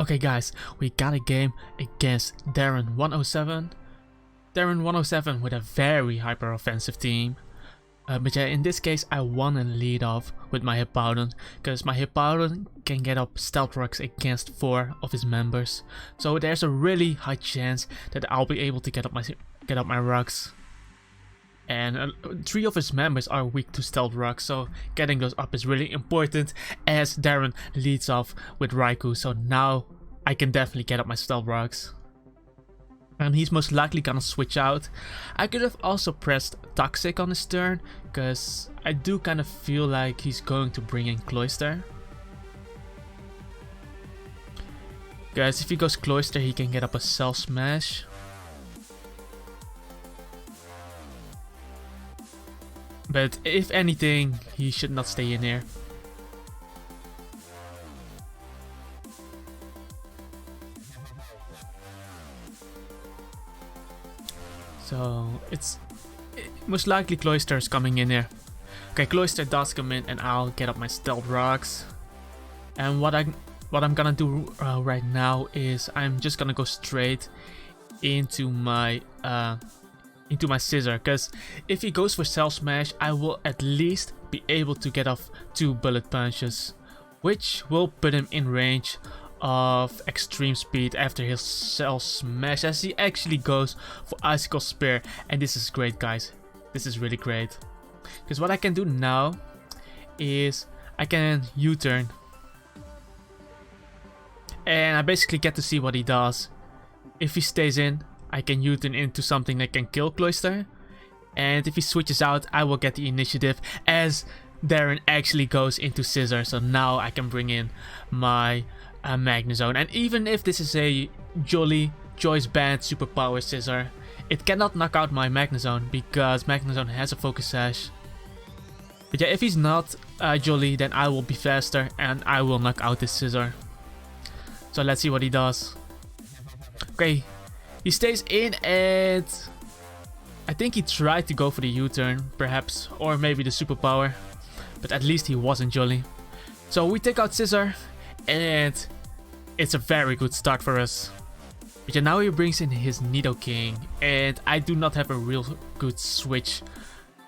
Okay guys, we got a game against DAREN107. DAREN107 with a very hyper offensive team. But yeah, in this case I want to lead off with my Hippowdon, because my Hippowdon can get up stealth rocks against 4 of his members. So there's a really high chance that I'll be able to get up my rocks. And 3 of his members are weak to stealth rocks, so getting those up is really important as Darren leads off with Raikou. So now I can definitely get up my stealth rocks. And he's most likely gonna switch out. I could have also pressed Toxic on his turn, because I do kind of feel like he's going to bring in Cloyster. Guys, if he goes Cloyster, he can get up a Cell Smash. But if anything, he should not stay in here. So it's most likely Cloyster is coming in here. Okay, Cloyster does come in, and I'll get up my stealth rocks. And what I'm gonna do right now is I'm just gonna go straight into my scissor, because if he goes for Cell Smash, I will at least be able to get off 2 bullet punches, which will put him in range of extreme speed after his Cell Smash, as he actually goes for Icicle Spear. And this is great, guys. This is really great, because what I can do now is I can U-turn, and I basically get to see what he does. If he stays in, I can U-turn into something that can kill Cloyster, and if he switches out, I will get the initiative as Darren actually goes into Scissor. So now I can bring in my Magnezone, and even if this is a Jolly Choice Band Superpower Scissor, it cannot knock out my Magnezone because Magnezone has a Focus Sash. But yeah, if he's not Jolly, then I will be faster and I will knock out this Scissor. So let's see what he does. Okay. He stays in, and I think he tried to go for the U-turn, perhaps, or maybe the superpower, but at least he wasn't Jolly. So we take out Scissor, and it's a very good start for us. But yeah, now he brings in his Nidoking, and I do not have a real good switch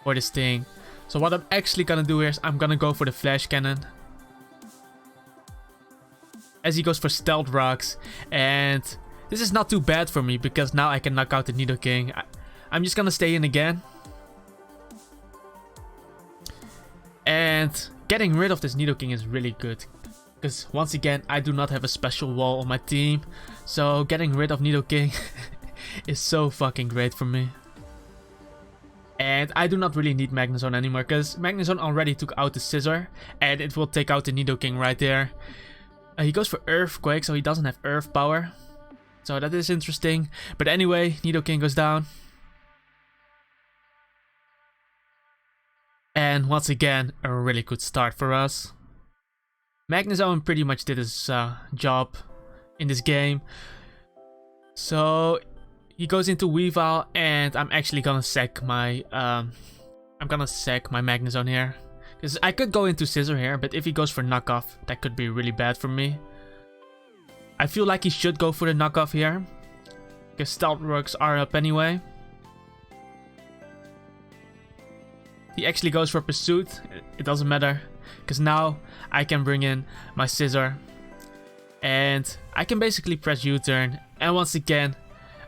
for this thing. So what I'm actually gonna do here is I'm gonna go for the Flash Cannon, as he goes for Stealth Rocks, and this is not too bad for me because now I can knock out the Nidoking. I'm just gonna stay in again. And getting rid of this Nidoking is really good, because once again I do not have a special wall on my team. So getting rid of Nidoking is so fucking great for me. And I do not really need Magnezone anymore, because Magnezone already took out the Scissor, and it will take out the Nidoking right there. He goes for Earthquake, so he doesn't have Earth Power. So that is interesting. But anyway, Nidoking goes down. And once again, a really good start for us. Magnezone pretty much did his job in this game. So he goes into Weavile, and I'm actually gonna sack my Magnezone here, because I could go into Scissor here, but if he goes for knockoff, that could be really bad for me. I feel like he should go for the knockoff here, because Stealth Rocks are up anyway. He actually goes for Pursuit. It doesn't matter, because now I can bring in my Scissor, and I can basically press U-turn. And once again,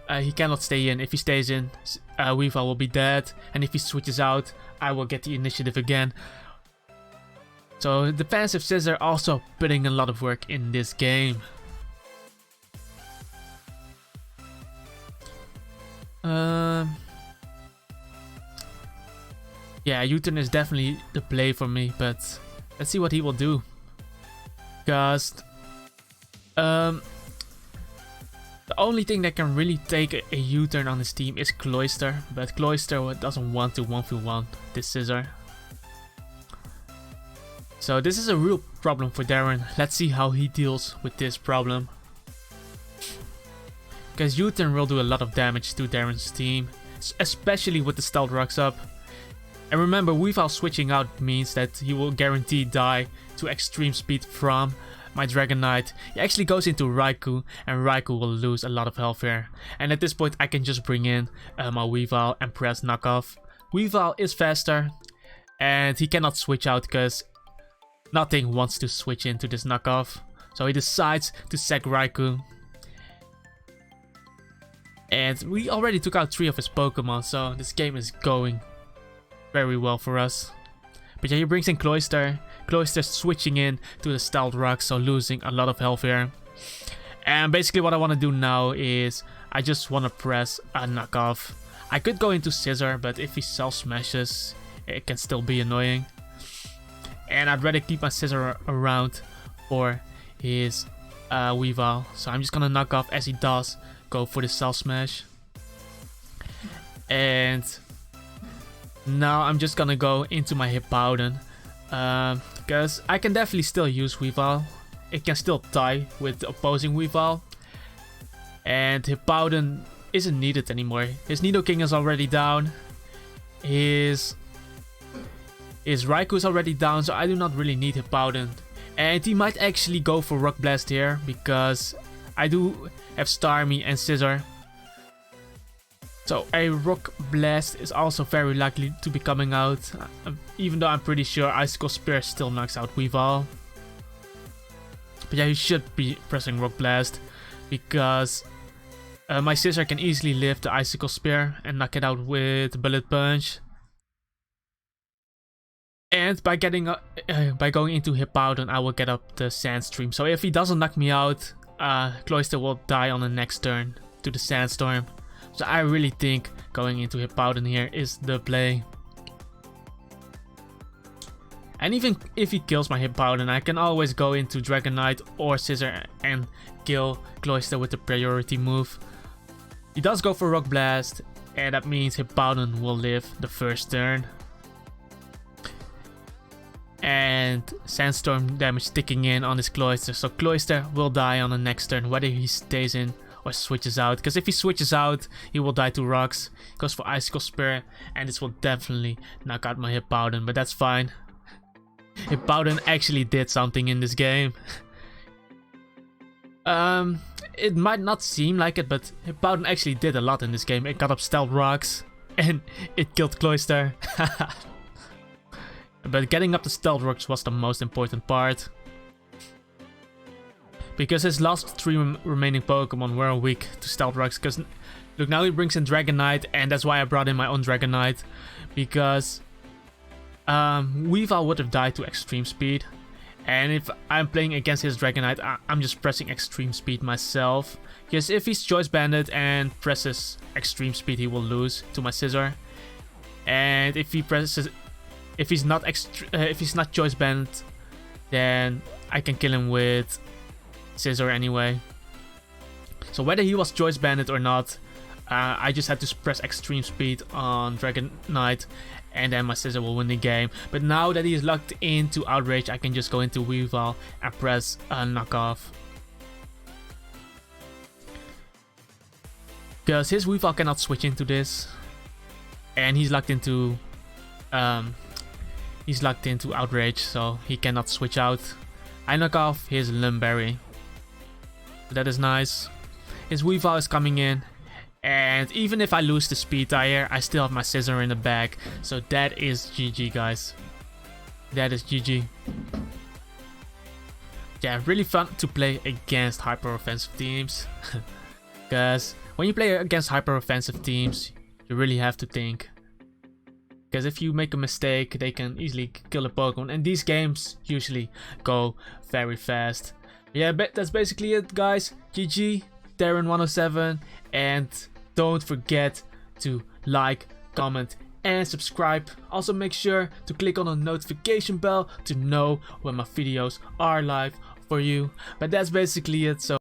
he cannot stay in. If he stays in, Weavile will be dead, and if he switches out, I will get the initiative again. So defensive Scissor also putting a lot of work in this game. Yeah, U-turn is definitely the play for me, but let's see what he will do. Because the only thing that can really take a U-turn on his team is Cloyster, but Cloyster doesn't want to 1v1 this Scissor. So this is a real problem for Darren. Let's see how he deals with this problem, because U-turn will do a lot of damage to Darren's team, especially with the Stealth Rocks up. And remember, Weavile switching out means that he will guarantee die to extreme speed from my Dragonite, he actually goes into Raikou, and Raikou will lose a lot of health here. And at this point I can just bring in my Weavile and press knockoff. Weavile is faster, and he cannot switch out because nothing wants to switch into this knockoff. So he decides to sack Raikou. And we already took out 3 of his Pokemon, so this game is going very well for us. But yeah, he brings in Cloyster. Cloyster switching in to the Stealth Rock, so losing a lot of health here. And basically what I want to do now is I just want to press a knockoff. I could go into Scissor, but if he Self Smashes, it can still be annoying. And I'd rather keep my Scissor around for his Weavile. So I'm just gonna knock off as he does go for the Self Smash. And now I'm just gonna go into my Hippowdon, because I can definitely still use Weavile. It can still tie with the opposing Weavile. And Hippowdon isn't needed anymore. His Nidoking is already down. His Raikou is already down, so I do not really need Hippowdon. And he might actually go for Rock Blast here, because I do have Starmie and Scissor. So a Rock Blast is also very likely to be coming out, even though I'm pretty sure Icicle Spear still knocks out Weavile. But yeah, you should be pressing Rock Blast, because my Scissor can easily lift the Icicle Spear and knock it out with Bullet Punch. And by going into Hippowdon, I will get up the Sandstorm. So if he doesn't knock me out, Cloyster will die on the next turn to the Sandstorm. So I really think going into Hippowdon here is the play. And even if he kills my Hippowdon, I can always go into Dragonite or Scissor and kill Cloyster with the priority move. He does go for Rock Blast, and that means Hippowdon will live the first turn. And Sandstorm damage ticking in on his Cloyster, so Cloyster will die on the next turn, whether he stays in or switches out. Because if he switches out, he will die to rocks. Goes for Icicle Spear, and this will definitely knock out my Hippowdon, but that's fine. Hippowdon actually did something in this game. It might not seem like it, but Hippowdon actually did a lot in this game. It got up Stealth Rocks, and it killed Cloyster. But getting up the Stealth Rocks was the most important part. Because his last 3 remaining Pokemon were weak to Stealth Rocks. Because look, now he brings in Dragonite, and that's why I brought in my own Dragonite. Because Weavile would have died to Extreme Speed. And if I'm playing against his Dragonite, I'm just pressing Extreme Speed myself. Because if he's Choice Banded and presses Extreme Speed, he will lose to my Scissor. And if he's not Choice Banded, then I can kill him with Scissor anyway. So whether he was Choice Banded or not, I just had to press Extreme Speed on Dragonite, and then my Scissor will win the game. But now that he is locked into Outrage, I can just go into Weavile and press knockoff. Because his Weavile cannot switch into this, and he's locked into Outrage, so he cannot switch out. I knock off his Lumberry. That is nice. His Weavile is coming in, and even if I lose the speed tire, I still have my Scissor in the bag. So that is GG, guys. That is GG. Yeah, really fun to play against hyper offensive teams. Because when you play against hyper offensive teams, you really have to think. Because if you make a mistake, they can easily kill a Pokemon, and these games usually go very fast. Yeah, but that's basically it, guys. GG, DAREN107, and don't forget to like, comment, and subscribe. Also make sure to click on the notification bell to know when my videos are live for you. But that's basically it. So